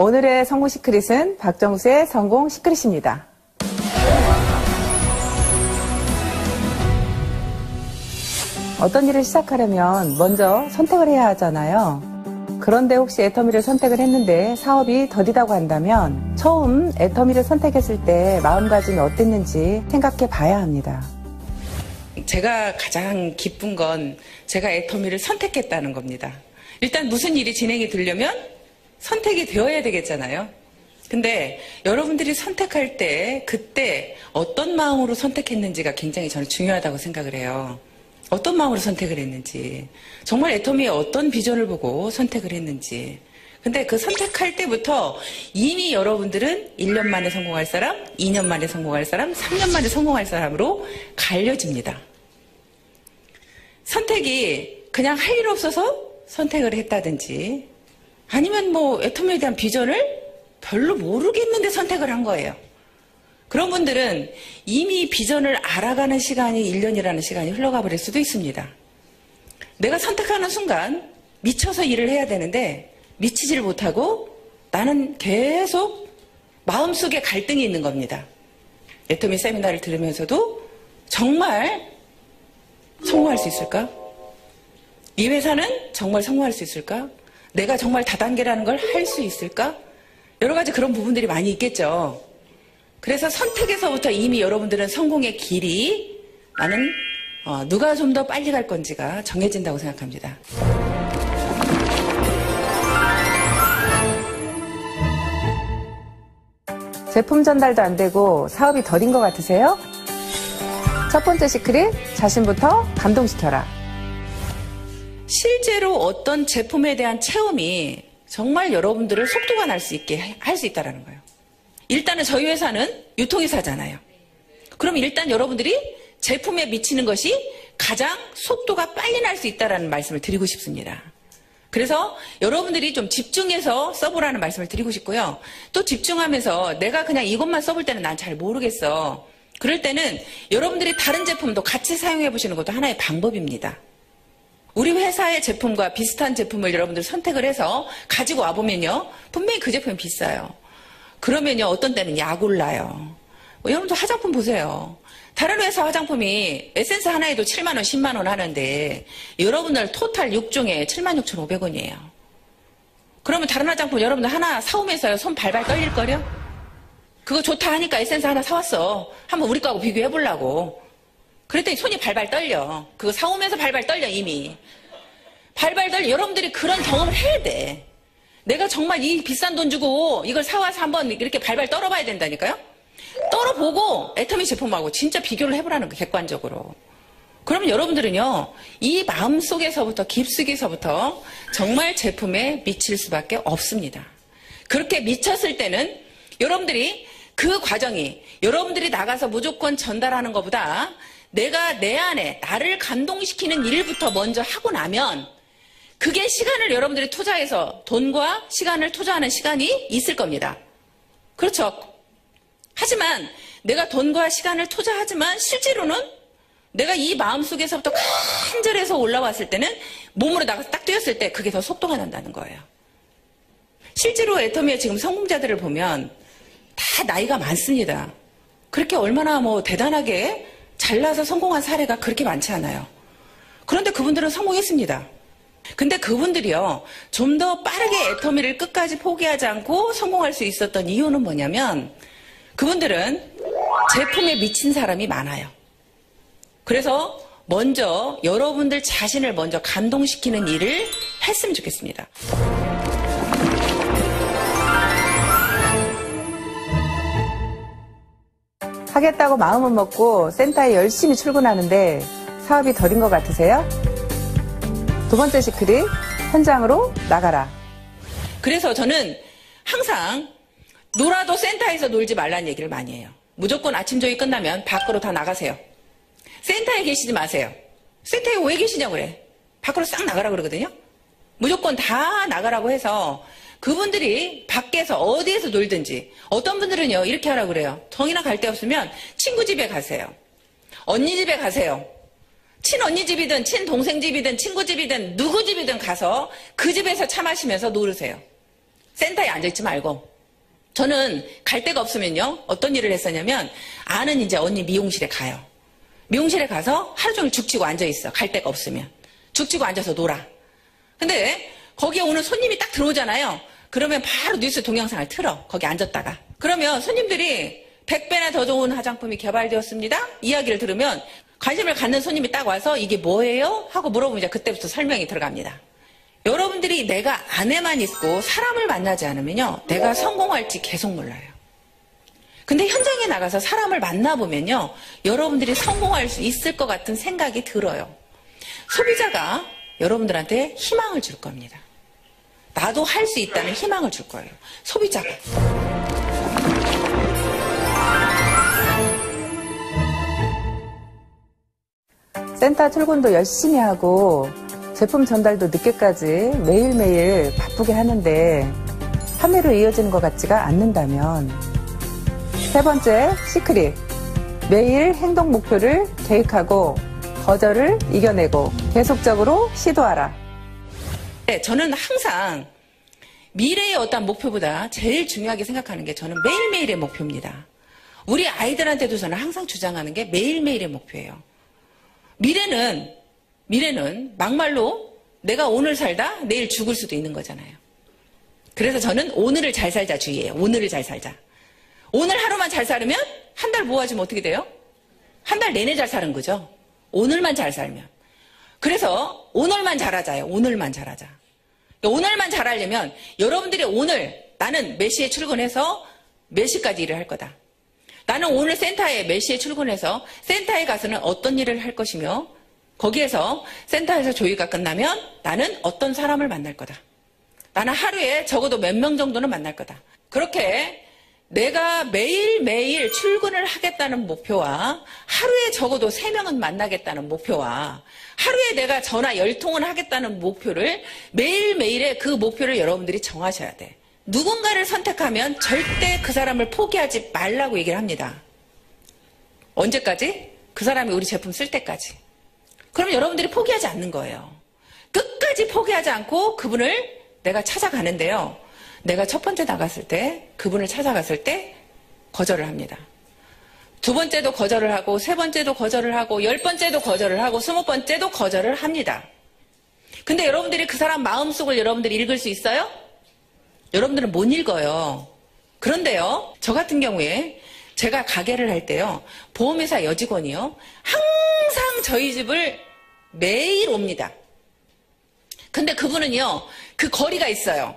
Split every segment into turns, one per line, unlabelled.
오늘의 성공 시크릿은 박정수의 성공 시크릿입니다. 어떤 일을 시작하려면 먼저 선택을 해야 하잖아요. 그런데 혹시 애터미를 선택을 했는데 사업이 더디다고 한다면 처음 애터미를 선택했을 때 마음가짐이 어땠는지 생각해 봐야 합니다.
제가 가장 기쁜 건 제가 애터미를 선택했다는 겁니다. 일단 무슨 일이 진행이 되려면 선택이 되어야 되겠잖아요. 근데 여러분들이 선택할 때 그때 어떤 마음으로 선택했는지가 굉장히 저는 중요하다고 생각을 해요. 어떤 마음으로 선택을 했는지, 정말 애터미의 어떤 비전을 보고 선택을 했는지. 근데 그 선택할 때부터 이미 여러분들은 1년 만에 성공할 사람, 2년 만에 성공할 사람, 3년 만에 성공할 사람으로 갈려집니다. 선택이 그냥 할 일 없어서 선택을 했다든지 아니면 뭐 애터미에 대한 비전을 별로 모르겠는데 선택을 한 거예요. 그런 분들은 이미 비전을 알아가는 시간이 1년이라는 시간이 흘러가 버릴 수도 있습니다. 내가 선택하는 순간 미쳐서 일을 해야 되는데 미치지를 못하고 나는 계속 마음속에 갈등이 있는 겁니다. 애터미 세미나를 들으면서도 정말 성공할 수 있을까? 이 회사는 정말 성공할 수 있을까? 내가 정말 다단계라는 걸 할 수 있을까? 여러 가지 그런 부분들이 많이 있겠죠. 그래서 선택에서부터 이미 여러분들은 성공의 길이 나는 누가 좀 더 빨리 갈 건지가 정해진다고 생각합니다.
제품 전달도 안 되고 사업이 더딘 것 같으세요? 첫 번째 시크릿, 자신부터 감동시켜라.
실제로 어떤 제품에 대한 체험이 정말 여러분들을 속도가 날 수 있게 할 수 있다는 거예요. 일단은 저희 회사는 유통회사잖아요. 그럼 일단 여러분들이 제품에 미치는 것이 가장 속도가 빨리 날 수 있다는 말씀을 드리고 싶습니다. 그래서 여러분들이 좀 집중해서 써보라는 말씀을 드리고 싶고요. 또 집중하면서 내가 그냥 이것만 써볼 때는 난 잘 모르겠어. 그럴 때는 여러분들이 다른 제품도 같이 사용해 보시는 것도 하나의 방법입니다. 우리 회사의 제품과 비슷한 제품을 여러분들 선택을 해서 가지고 와보면요. 분명히 그 제품이 비싸요. 그러면요. 어떤 때는 약 올라요. 여러분들 화장품 보세요. 다른 회사 화장품이 에센스 하나에도 7만 원, 10만 원 하는데 여러분들 토탈 6종에 76,500원이에요. 그러면 다른 화장품 여러분들 하나 사오면서요. 손 발발 떨릴걸요? 그거 좋다 하니까 에센스 하나 사왔어. 한번 우리 거하고 비교해보려고. 그랬더니 손이 발발 떨려. 그거 사오면서 발발 떨려 이미. 발발 떨려. 여러분들이 그런 경험을 해야 돼. 내가 정말 이 비싼 돈 주고 이걸 사와서 한번 이렇게 발발 떨어봐야 된다니까요. 떨어보고 애터미 제품하고 진짜 비교를 해보라는 거 객관적으로. 그러면 여러분들은요. 이 마음속에서부터 깊숙이서부터 정말 제품에 미칠 수밖에 없습니다. 그렇게 미쳤을 때는 여러분들이 그 과정이 여러분들이 나가서 무조건 전달하는 것보다 내가 내 안에 나를 감동시키는 일부터 먼저 하고 나면 그게 시간을 여러분들이 투자해서 돈과 시간을 투자하는 시간이 있을 겁니다. 그렇죠. 하지만 내가 돈과 시간을 투자하지만 실제로는 내가 이 마음속에서부터 간절해서 올라왔을 때는 몸으로 나가서 딱 뛰었을 때 그게 더 속도가 난다는 거예요. 실제로 애터미의 지금 성공자들을 보면 다 나이가 많습니다. 그렇게 얼마나 뭐 대단하게 잘나서 성공한 사례가 그렇게 많지 않아요. 그런데 그분들은 성공했습니다. 근데 그분들이요. 좀 더 빠르게 애터미를 끝까지 포기하지 않고 성공할 수 있었던 이유는 뭐냐면 그분들은 제품에 미친 사람이 많아요. 그래서 먼저 여러분들 자신을 먼저 감동시키는 일을 했으면 좋겠습니다.
하겠다고 마음은 먹고 센터에 열심히 출근하는데 사업이 더딘 것 같으세요? 두 번째 시크릿, 현장으로 나가라.
그래서 저는 항상 놀아도 센터에서 놀지 말라는 얘기를 많이 해요. 무조건 아침 조회 끝나면 밖으로 다 나가세요. 센터에 계시지 마세요. 센터에 왜 계시냐고 그래. 밖으로 싹 나가라 그러거든요. 무조건 다 나가라고 해서 그분들이 밖에서 어디에서 놀든지 어떤 분들은요 이렇게 하라고 그래요. 정이나 갈 데 없으면 친구 집에 가세요. 언니 집에 가세요. 친언니 집이든 친동생 집이든 친구 집이든 누구 집이든 가서 그 집에서 차 마시면서 놀으세요. 센터에 앉아있지 말고. 저는 갈 데가 없으면요. 어떤 일을 했었냐면 아는 이제 언니 미용실에 가요. 미용실에 가서 하루 종일 죽치고 앉아있어. 갈 데가 없으면. 죽치고 앉아서 놀아. 근데 거기에 오는 손님이 딱 들어오잖아요. 그러면 바로 뉴스 동영상을 틀어. 거기 앉았다가. 그러면 손님들이 100배나 더 좋은 화장품이 개발되었습니다. 이야기를 들으면 관심을 갖는 손님이 딱 와서 이게 뭐예요? 하고 물어보면 이제 그때부터 설명이 들어갑니다. 여러분들이 내가 안에만 있고 사람을 만나지 않으면요. 내가 성공할지 계속 몰라요. 근데 현장에 나가서 사람을 만나보면요. 여러분들이 성공할 수 있을 것 같은 생각이 들어요. 소비자가 여러분들한테 희망을 줄 겁니다. 나도 할 수 있다는 희망을 줄 거예요. 소비자가.
센터 출근도 열심히 하고 제품 전달도 늦게까지 매일매일 바쁘게 하는데 판매로 이어지는 것 같지가 않는다면, 세 번째, 시크릿. 매일 행동 목표를 계획하고 거절을 이겨내고 계속적으로 시도하라.
네, 저는 항상 미래의 어떤 목표보다 제일 중요하게 생각하는 게 저는 매일매일의 목표입니다. 우리 아이들한테도 저는 항상 주장하는 게 매일매일의 목표예요. 미래는 막말로 내가 오늘 살다 내일 죽을 수도 있는 거잖아요. 그래서 저는 오늘을 잘 살자 주의예요. 오늘을 잘 살자. 오늘 하루만 잘 살면 한 달 모아지면 어떻게 돼요? 한 달 내내 잘 사는 거죠. 오늘만 잘 살면. 그래서 오늘만 잘하자요. 오늘만 잘하자. 오늘만 잘하려면 여러분들이 오늘 나는 몇 시에 출근해서 몇 시까지 일을 할 거다. 나는 오늘 센터에 몇 시에 출근해서 센터에 가서는 어떤 일을 할 것이며 거기에서 센터에서 조회가 끝나면 나는 어떤 사람을 만날 거다. 나는 하루에 적어도 몇 명 정도는 만날 거다. 그렇게 내가 매일매일 출근을 하겠다는 목표와 하루에 적어도 3명은 만나겠다는 목표와 하루에 내가 전화 10통은 하겠다는 목표를 매일매일의 그 목표를 여러분들이 정하셔야 돼. 누군가를 선택하면 절대 그 사람을 포기하지 말라고 얘기를 합니다. 언제까지? 그 사람이 우리 제품 쓸 때까지. 그럼 여러분들이 포기하지 않는 거예요. 끝까지 포기하지 않고 그분을 내가 찾아가는데요. 내가 첫 번째 나갔을 때 그분을 찾아갔을 때 거절을 합니다. 두 번째도 거절을 하고 세 번째도 거절을 하고 10번째도 거절을 하고 20번째도 거절을 합니다. 근데 여러분들이 그 사람 마음속을 여러분들이 읽을 수 있어요? 여러분들은 못 읽어요. 그런데요, 저 같은 경우에 제가 가게를 할 때요, 보험회사 여직원이요, 항상 저희 집을 매일 옵니다. 근데 그분은요, 그 거리가 있어요.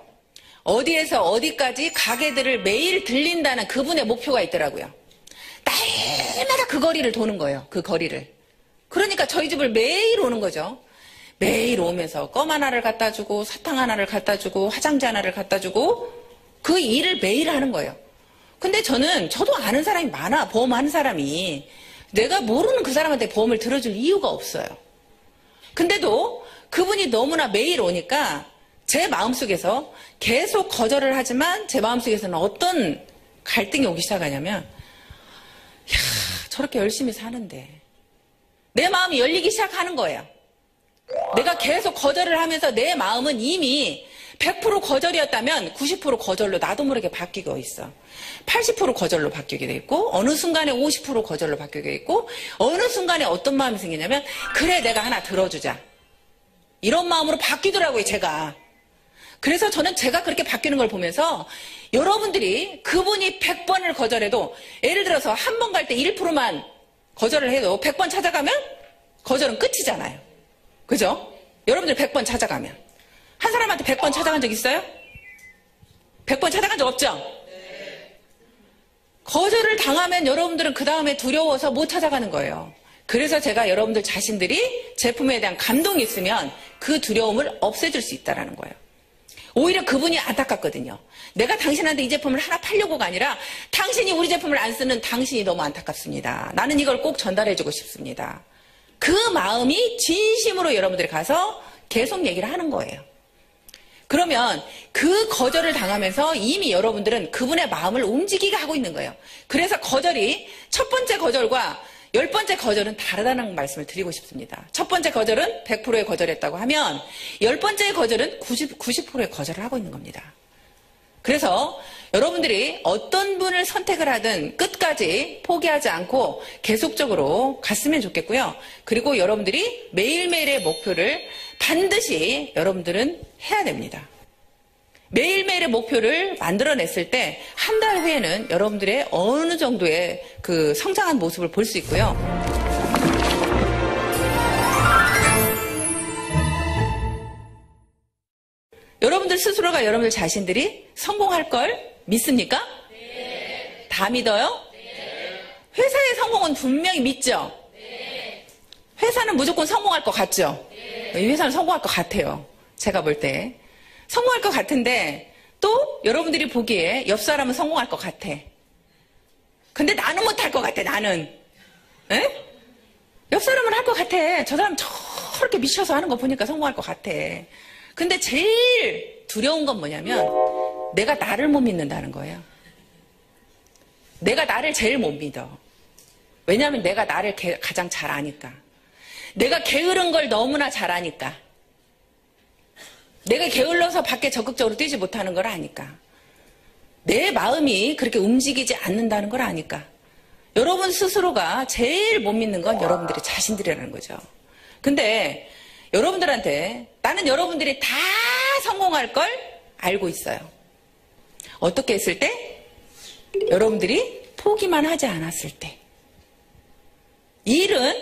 어디에서 어디까지 가게들을 매일 들린다는 그분의 목표가 있더라고요. 날마다 그 거리를 도는 거예요. 그 거리를. 그러니까 저희 집을 매일 오는 거죠. 매일 오면서 껌 하나를 갖다 주고 사탕 하나를 갖다 주고 화장지 하나를 갖다 주고 그 일을 매일 하는 거예요. 근데 저도 아는 사람이 많아. 보험하는 사람이. 내가 모르는 그 사람한테 보험을 들어줄 이유가 없어요. 근데도 그분이 너무나 매일 오니까 제 마음속에서 계속 거절을 하지만 제 마음속에서는 어떤 갈등이 오기 시작하냐면, 야, 저렇게 열심히 사는데 내 마음이 열리기 시작하는 거예요. 내가 계속 거절을 하면서 내 마음은 이미 100% 거절이었다면 90% 거절로 나도 모르게 바뀌고 있어. 80% 거절로 바뀌게 돼 있고 어느 순간에 50% 거절로 바뀌게 있고 어느 순간에 어떤 마음이 생기냐면 그래 내가 하나 들어주자. 이런 마음으로 바뀌더라고요 제가. 그래서 저는 제가 그렇게 바뀌는 걸 보면서 여러분들이 그분이 100번을 거절해도 예를 들어서 한 번 갈 때 1%만 거절을 해도 100번 찾아가면 거절은 끝이잖아요. 그죠? 여러분들 100번 찾아가면 한 사람한테 100번 찾아간 적 있어요? 100번 찾아간 적 없죠? 거절을 당하면 여러분들은 그 다음에 두려워서 못 찾아가는 거예요. 그래서 제가 여러분들 자신들이 제품에 대한 감동이 있으면 그 두려움을 없애줄 수 있다는 거예요. 오히려 그분이 안타깝거든요. 내가 당신한테 이 제품을 하나 팔려고가 아니라 당신이 우리 제품을 안 쓰는 당신이 너무 안타깝습니다. 나는 이걸 꼭 전달해주고 싶습니다. 그 마음이 진심으로 여러분들이 가서 계속 얘기를 하는 거예요. 그러면 그 거절을 당하면서 이미 여러분들은 그분의 마음을 움직이게 하고 있는 거예요. 그래서 거절이 첫 번째 거절과 10번째 거절은 다르다는 말씀을 드리고 싶습니다. 첫 번째 거절은 100%의 거절했다고 하면 10번째의 거절은 90%의 거절을 하고 있는 겁니다. 그래서 여러분들이 어떤 분을 선택을 하든 끝까지 포기하지 않고 계속적으로 갔으면 좋겠고요. 그리고 여러분들이 매일매일의 목표를 반드시 여러분들은 해야 됩니다. 매일매일의 목표를 만들어냈을 때 한 달 후에는 여러분들의 어느 정도의 그 성장한 모습을 볼 수 있고요. 여러분들 스스로가 여러분들 자신들이 성공할 걸 믿습니까? 네. 다 믿어요? 네. 회사의 성공은 분명히 믿죠? 네. 회사는 무조건 성공할 것 같죠? 네. 이 회사는 성공할 것 같아요. 제가 볼 때. 성공할 것 같은데 또 여러분들이 보기에 옆 사람은 성공할 것 같아. 근데 나는 못할 것 같아, 나는. 에? 옆 사람은 할 것 같아. 저 사람 저렇게 미쳐서 하는 거 보니까 성공할 것 같아. 근데 제일 두려운 건 뭐냐면 내가 나를 못 믿는다는 거예요. 내가 나를 제일 못 믿어. 왜냐하면 내가 나를 가장 잘 아니까. 내가 게으른 걸 너무나 잘 아니까. 내가 게을러서 밖에 적극적으로 뛰지 못하는 걸 아니까. 내 마음이 그렇게 움직이지 않는다는 걸 아니까. 여러분 스스로가 제일 못 믿는 건 여러분들의 자신들이라는 거죠. 근데 여러분들한테 나는 여러분들이 다 성공할 걸 알고 있어요. 어떻게 했을 때? 여러분들이 포기만 하지 않았을 때. 일은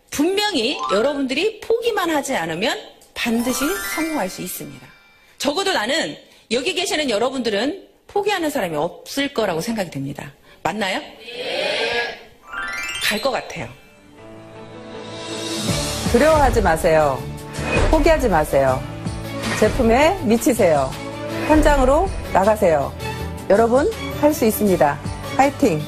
분명히 여러분들이 포기만 하지 않으면 반드시 성공할 수 있습니다. 적어도 나는 여기 계시는 여러분들은 포기하는 사람이 없을 거라고 생각이 됩니다. 맞나요? 네. 갈 것 같아요.
두려워하지 마세요. 포기하지 마세요. 제품에 미치세요. 현장으로 나가세요. 여러분, 할 수 있습니다. 파이팅!